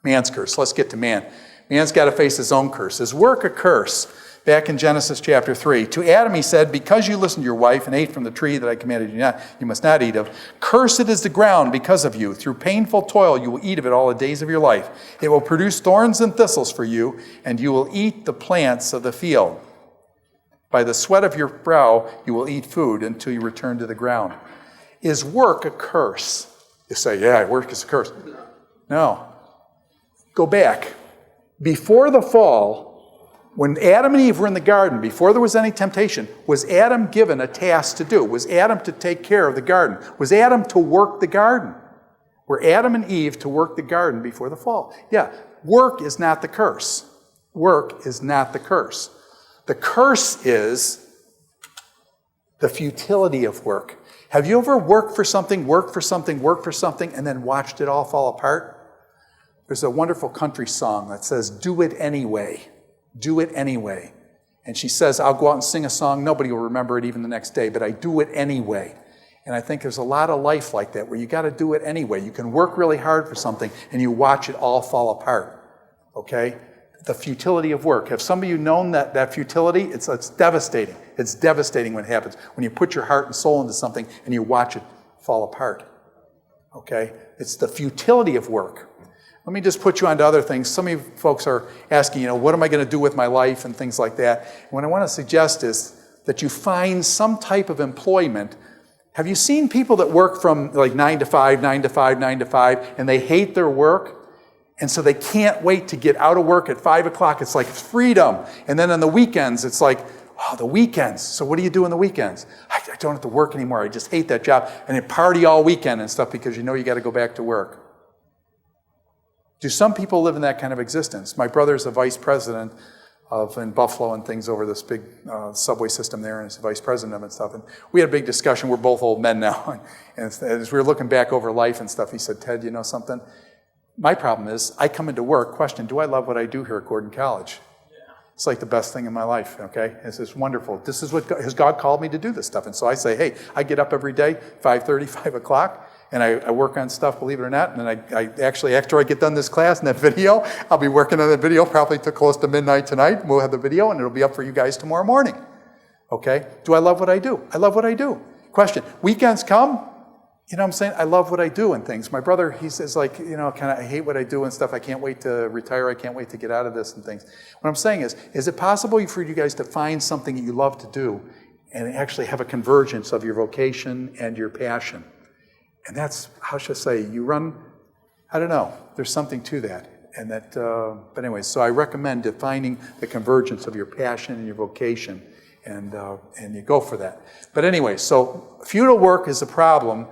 Man's curse. Let's get to man. Man's got to face his own curse. Is work a curse? Back in Genesis chapter 3. To Adam he said, because you listened to your wife and ate from the tree that I commanded you must not eat of, cursed is the ground because of you. Through painful toil you will eat of it all the days of your life. It will produce thorns and thistles for you, and you will eat the plants of the field. By the sweat of your brow you will eat food until you return to the ground. Is work a curse? You say, yeah, work is a curse. No. Go back. Before the fall, when Adam and Eve were in the garden, before there was any temptation, was Adam given a task to do? Was Adam to take care of the garden? Was Adam to work the garden? Were Adam and Eve to work the garden before the fall? Yeah, work is not the curse. Work is not the curse. The curse is the futility of work. Have you ever worked for something, and then watched it all fall apart? There's a wonderful country song that says, do it anyway. Do it anyway. And she says, I'll go out and sing a song. Nobody will remember it even the next day, but I do it anyway. And I think there's a lot of life like that where you got to do it anyway. You can work really hard for something and you watch it all fall apart. Okay? The futility of work. Have some of you known that futility? It's devastating. It's devastating when it happens. When you put your heart and soul into something and you watch it fall apart. Okay? It's the futility of work. Let me just put you onto other things. Some of you folks are asking, what am I going to do with my life and things like that. And what I want to suggest is that you find some type of employment. Have you seen people that work from like 9 to 5, 9 to 5, 9 to 5, and they hate their work? And so they can't wait to get out of work at 5 o'clock. It's like freedom. And then on the weekends, it's like, oh, the weekends. So what do you do on the weekends? I don't have to work anymore. I just hate that job. And they party all weekend and stuff because you got to go back to work. Do some people live in that kind of existence? My brother's a vice president in Buffalo and things over this big subway system there, and he's the vice president of it and stuff. And we had a big discussion. We're both old men now. And as we were looking back over life and stuff, he said, Ted, you know something? My problem is I come into work, question, do I love what I do here at Gordon College? Yeah. It's like the best thing in my life, okay? It's wonderful. This is what has God called me to do this stuff. And so I say, hey, I get up every day, 5:30, 5 o'clock. And I work on stuff, believe it or not. And then I actually, after I get done this class and that video, I'll be working on that video probably till close to midnight tonight. We'll have the video and it'll be up for you guys tomorrow morning. Okay? Do I love what I do? I love what I do. Question, weekends come, what I'm saying? I love what I do and things. My brother, he says like, I hate what I do and stuff. I can't wait to retire. I can't wait to get out of this and things. What I'm saying is it possible for you guys to find something that you love to do and actually have a convergence of your vocation and your passion? And that's, how should I say, you run, I don't know, there's something to that. And that, but anyway, so I recommend defining the convergence of your passion and your vocation, and you go for that. But anyway, so futile work is a problem,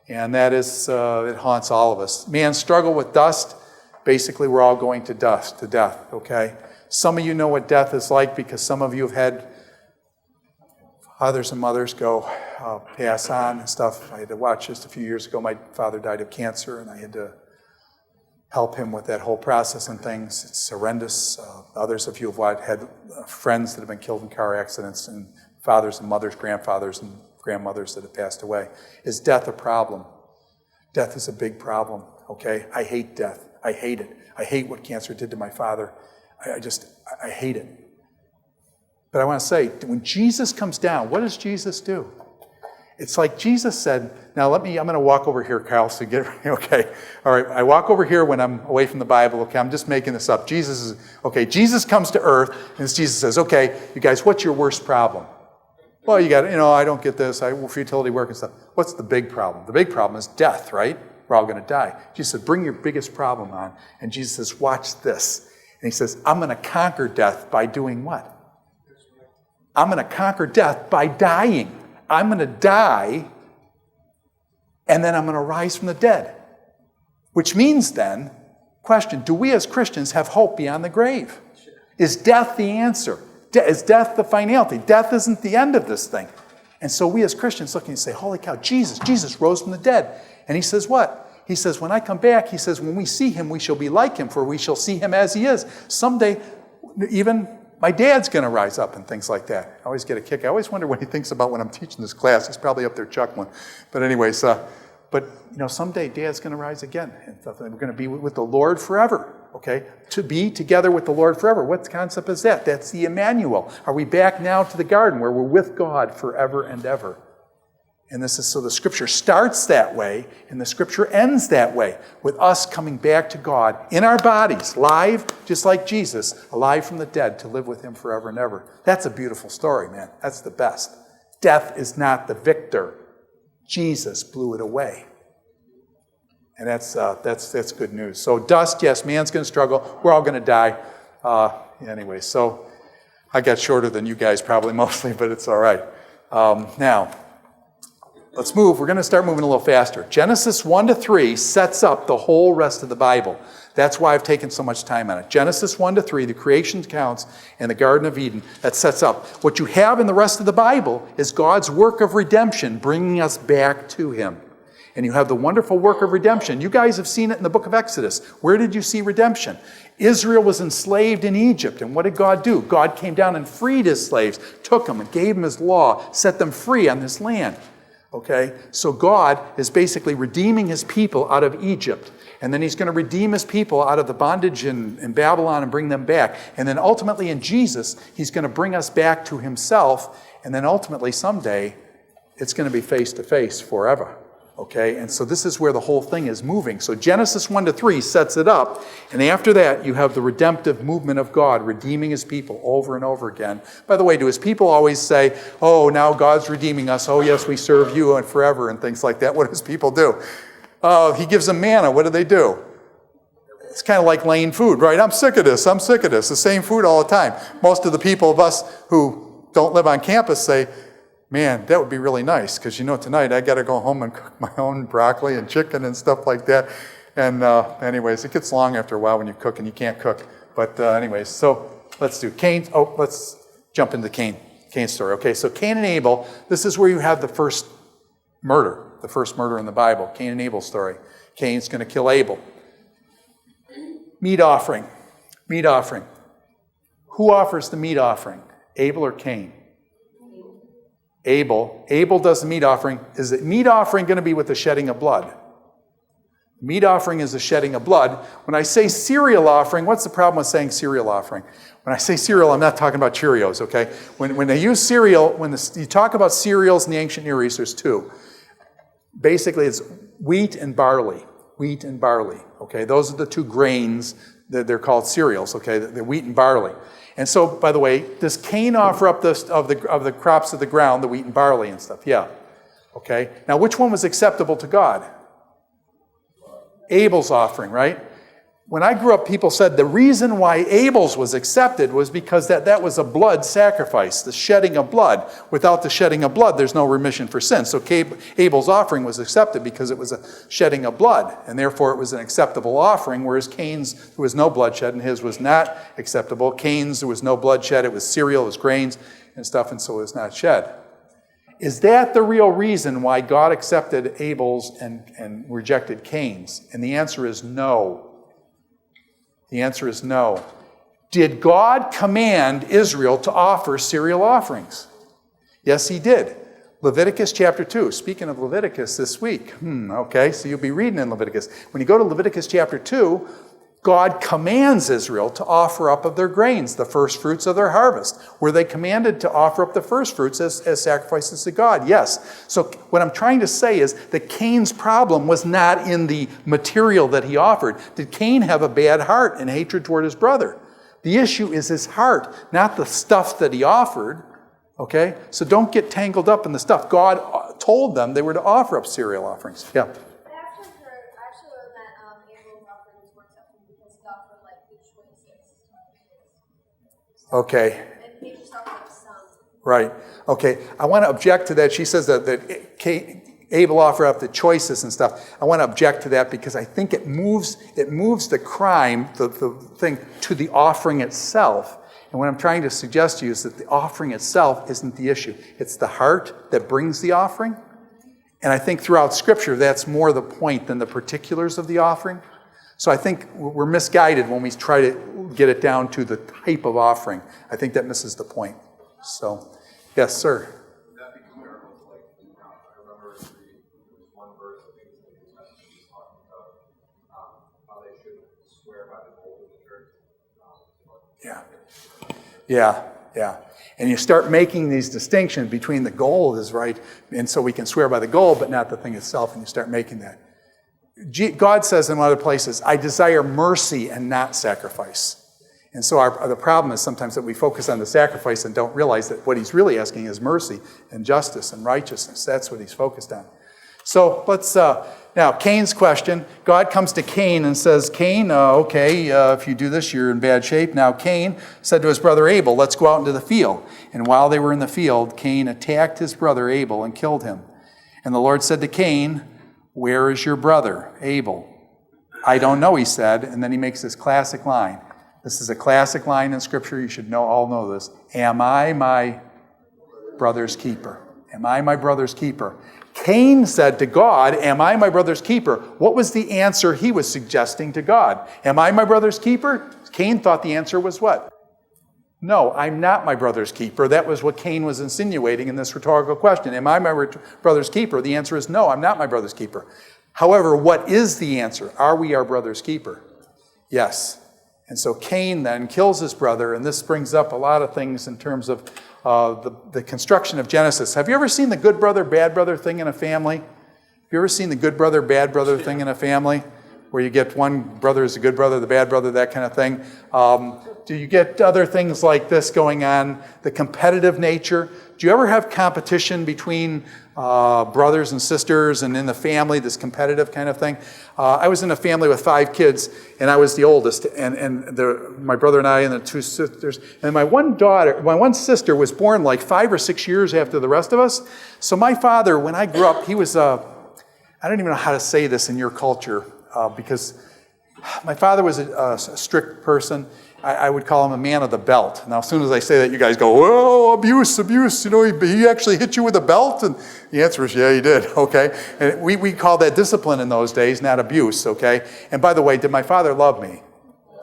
and that is, it haunts all of us. Man, struggle with dust. Basically, we're all going to dust, to death, okay? Some of you know what death is like because some of you have had fathers and mothers pass on and stuff. I had to watch just a few years ago. My father died of cancer, and I had to help him with that whole process and things. It's horrendous. Others of you have had friends that have been killed in car accidents, and fathers and mothers, grandfathers and grandmothers that have passed away. Is death a problem? Death is a big problem, okay? I hate death. I hate it. I hate what cancer did to my father. I hate it. But I want to say, when Jesus comes down, what does Jesus do? It's like Jesus said, now I'm going to walk over here, Kyle, so get ready, okay. All right, I walk over here when I'm away from the Bible, okay, I'm just making this up. Jesus comes to earth, and Jesus says, okay, you guys, what's your worst problem? Well, you got, I don't get this, futility work and stuff. What's the big problem? The big problem is death, right? We're all going to die. Jesus said, bring your biggest problem on. And Jesus says, watch this. And he says, I'm going to conquer death by doing what? I'm going to conquer death by dying. I'm going to die, and then I'm going to rise from the dead. Which means then, question, do we as Christians have hope beyond the grave? Is death the answer? Is death the finality? Death isn't the end of this thing. And so we as Christians look and say, holy cow, Jesus rose from the dead. And he says what? He says, when I come back, he says, when we see him, we shall be like him, for we shall see him as he is. Someday, even my dad's going to rise up and things like that. I always get a kick. I always wonder what he thinks about when I'm teaching this class. He's probably up there chuckling. But anyways, someday Dad's going to rise again. And we're going to be with the Lord forever. Okay? To be together with the Lord forever. What concept is that? That's the Emmanuel. Are we back now to the garden where we're with God forever and ever? And this is so the Scripture starts that way, and the Scripture ends that way, with us coming back to God in our bodies, live, just like Jesus, alive from the dead, to live with Him forever and ever. That's a beautiful story, man. That's the best. Death is not the victor. Jesus blew it away. And that's good news. So dust, yes, man's going to struggle. We're all going to die. Anyway, so I got shorter than you guys probably mostly, but it's all right. Now, let's move. We're going to start moving a little faster. Genesis 1-3 sets up the whole rest of the Bible. That's why I've taken so much time on it. Genesis 1-3, the creation accounts, and the Garden of Eden, that sets up. What you have in the rest of the Bible is God's work of redemption, bringing us back to Him. And you have the wonderful work of redemption. You guys have seen it in the book of Exodus. Where did you see redemption? Israel was enslaved in Egypt. And what did God do? God came down and freed His slaves, took them and gave them His law, set them free on this land. Okay? So God is basically redeeming His people out of Egypt. And then He's going to redeem His people out of the bondage in Babylon and bring them back. And then ultimately in Jesus, He's going to bring us back to Himself. And then ultimately someday, it's going to be face to face forever. Okay, and so this is where the whole thing is moving. So Genesis 1-3 sets it up, and after that you have the redemptive movement of God redeeming His people over and over again. By the way, do His people always say, oh, now God's redeeming us, oh yes, we serve you and forever and things like that? What do His people do? He gives them manna. What do? It's kind of like laying food, right? I'm sick of this, the same food all the time. Most of the people of us who don't live on campus say, man, that would be really nice, because tonight I got to go home and cook my own broccoli and chicken and stuff like that. And anyways, it gets long after a while when you cook and you can't cook. But anyways, so let's do Cain. Let's jump into Cain's story. Okay, so Cain and Abel, this is where you have the first murder in the Bible, Cain and Abel's story. Cain's going to kill Abel. Meat offering. Who offers the meat offering? Abel or Cain? Abel. Abel does the meat offering. Is the meat offering going to be with the shedding of blood? Meat offering is the shedding of blood. When I say cereal offering, what's the problem with saying cereal offering? When I say cereal, I'm not talking about Cheerios, okay? When they use cereal, you talk about cereals in the ancient Near East, there's two. Basically, it's wheat and barley. Okay? Those are the two grains that they're called cereals, okay? They're wheat and barley. And so, by the way, does Cain offer up of the crops of the ground, the wheat and barley and stuff? Yeah. Okay. Now, which one was acceptable to God? Abel's offering, right? When I grew up, people said the reason why Abel's was accepted was because that was a blood sacrifice, the shedding of blood. Without the shedding of blood, there's no remission for sin. So Abel's offering was accepted because it was a shedding of blood, and therefore it was an acceptable offering, whereas Cain's, there was no bloodshed, and his was not acceptable. Cain's, there was no bloodshed, it was cereal, it was grains and stuff, and so it was not shed. Is that the real reason why God accepted Abel's and rejected Cain's? And the answer is no. The answer is no. Did God command Israel to offer cereal offerings? Yes, He did. Leviticus chapter 2. Speaking of Leviticus this week. Okay, so you'll be reading in Leviticus. When you go to Leviticus chapter 2, God commands Israel to offer up of their grains, the first fruits of their harvest. Were they commanded to offer up the first fruits as sacrifices to God? Yes. So what I'm trying to say is that Cain's problem was not in the material that he offered. Did Cain have a bad heart and hatred toward his brother? The issue is his heart, not the stuff that he offered. Okay? So don't get tangled up in the stuff. God told them they were to offer up cereal offerings. Yeah. Okay. Right. Okay. I want to object to that. She says that Abel offered up the choices and stuff. I want to object to that because I think it moves the crime, the thing, to the offering itself. And what I'm trying to suggest to you is that the offering itself isn't the issue. It's the heart that brings the offering. And I think throughout Scripture, that's more the point than the particulars of the offering. So I think we're misguided when we try to get it down to the type of offering. I think that misses the point. So, yes, sir. Would that be comparable to I remember there was one verse, I think it was talking about how they should swear by the gold of the Yeah, yeah. And you start making these distinctions between the goal is right, and so we can swear by the goal, but not the thing itself, and you start making that. God says in other places, I desire mercy and not sacrifice. And so the problem is sometimes that we focus on the sacrifice and don't realize that what he's really asking is mercy and justice and righteousness. That's what he's focused on. So let's, now Cain's question. God comes to Cain and says, Cain, if you do this, you're in bad shape. Now Cain said to his brother Abel, let's go out into the field. And while they were in the field, Cain attacked his brother Abel and killed him. And the Lord said to Cain, where is your brother, Abel? I don't know, he said. And then he makes this classic line. This is a classic line in Scripture. You should all know this. Am I my brother's keeper? Am I my brother's keeper? Cain said to God, am I my brother's keeper? What was the answer he was suggesting to God? Am I my brother's keeper? Cain thought the answer was what? No, I'm not my brother's keeper. That was what Cain was insinuating in this rhetorical question. Am I my brother's keeper? The answer is no, I'm not my brother's keeper. However, what is the answer? Are we our brother's keeper? Yes. And so Cain then kills his brother, and this brings up a lot of things in terms of the construction of Genesis. Have you ever seen the good brother, bad brother thing in a family? Have you ever seen the good brother, bad brother thing in a family? Where you get one brother is the good brother, the bad brother, that kind of thing. Do you get other things like this going on? The competitive nature. Do you ever have competition between brothers and sisters and in the family, this competitive kind of thing? I was in a family with 5 kids, and I was the oldest, and my brother and I and the 2 sisters. And my one sister was born like 5 or 6 years after the rest of us. So my father, when I grew up, he was, I don't even know how to say this in your culture, because my father was a strict person. I would call him a man of the belt. Now, as soon as I say that, you guys go, "Whoa, abuse! You know, he actually hit you with a belt?" And the answer is, yeah, he did. Okay, and we called that discipline in those days, not abuse. Okay. And by the way, did my father love me?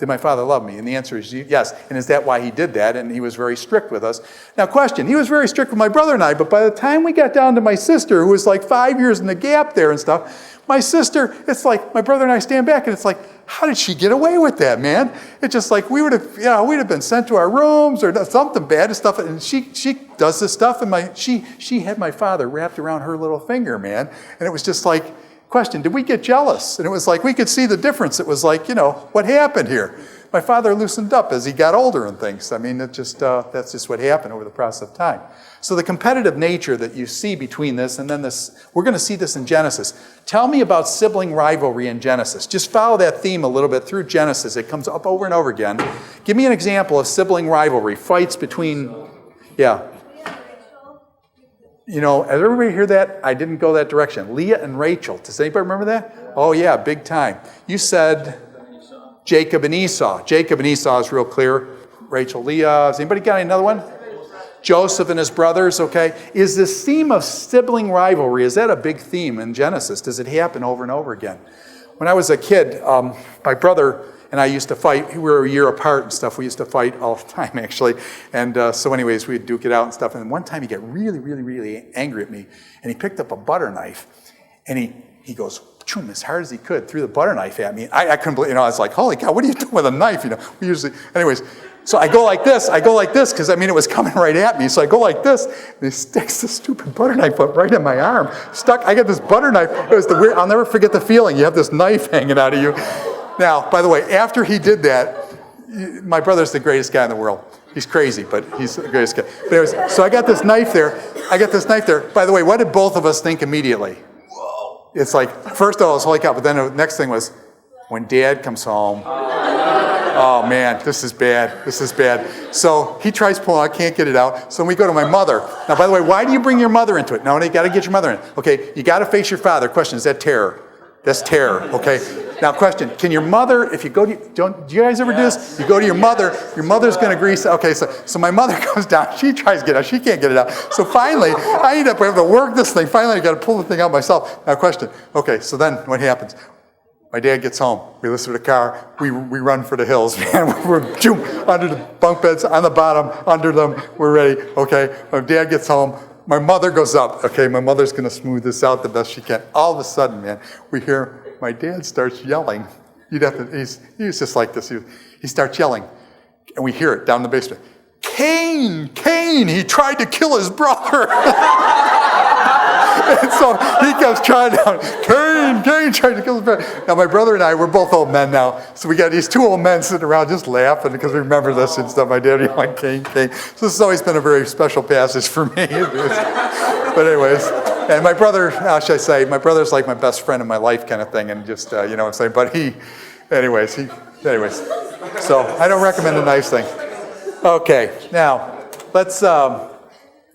Did my father love me? And the answer is yes. And is that why he did that? And he was very strict with us. Now, question: he was very strict with my brother and I, but by the time we got down to my sister, who was like 5 years in the gap there and stuff. My sister, it's like my brother and I stand back and it's like, how did she get away with that, man? It's just like we'd have been sent to our rooms or something bad and stuff. And she does this stuff, and she had my father wrapped around her little finger, man. And it was just like, question: did we get jealous? And it was like we could see the difference. It was like, what happened here? My father loosened up as he got older and things. I mean, that's just what happened over the process of time. So the competitive nature that you see between this and then this, we're going to see this in Genesis. Tell me about sibling rivalry in Genesis. Just follow that theme a little bit through Genesis. It comes up over and over again. Give me an example of sibling rivalry, fights between, yeah. As everybody hear that? I didn't go that direction. Leah and Rachel. Does anybody remember that? Oh yeah, big time. You said Jacob and Esau. Jacob and Esau is real clear. Rachel, Leah. Has anybody got another one? Joseph and his brothers, okay? Is this theme of sibling rivalry, is that a big theme in Genesis? Does it happen over and over again? When I was a kid, my brother and I used to fight. We were a year apart and stuff. We used to fight all the time, actually. And so anyways, we'd duke it out and stuff. And one time he got really, really, really angry at me. And he picked up a butter knife. And he goes, choom, as hard as he could, threw the butter knife at me. I couldn't believe, I was like, holy cow, what are you doing with a knife? We usually, anyways. So I go like this, because it was coming right at me. So I go like this, and he sticks the stupid butter knife up right in my arm. Stuck, I got this butter knife. It was I'll never forget the feeling. You have this knife hanging out of you. Now, by the way, after he did that, my brother's the greatest guy in the world. He's crazy, but he's the greatest guy. But anyways, so I got this knife there. By the way, what did both of us think immediately? Whoa. It's like, first of all, it was holy cow, but then the next thing was, when Dad comes home, oh man, this is bad. So he tries pulling out, can't get it out. So we go to my mother. Now, by the way, why do you bring your mother into it? No, you got to get your mother in. Okay, you got to face your father. Question: is that terror? That's terror. Okay. Now, question: can your mother, if you go to, do you guys ever do this? You go to your mother's going to grease. Okay, so my mother goes down. She tries to get it out. She can't get it out. So finally, I end up having to work this thing. Finally, I got to pull the thing out myself. Now, question: okay, so then what happens? My dad gets home. We listen to the car. We run for the hills, man. We're under the bunk beds, on the bottom, under them. We're ready. Okay. My dad gets home. My mother goes up. Okay. My mother's going to smooth this out the best she can. All of a sudden, man, we hear my dad starts yelling. He was just like this. He starts yelling, and we hear it down in the basement. Cain, he tried to kill his brother. And so he kept trying down, Cain tried to kill his brother. Now my brother and I, we're both old men now, so we got these two old men sitting around just laughing because we remember this and stuff. My dad, like Cain. So this has always been a very special passage for me. But anyways, and my brother, how should I say, my brother's like my best friend in my life kind of thing, and just, you know what I'm saying, but anyways, so I don't recommend a nice thing. Okay, now, let's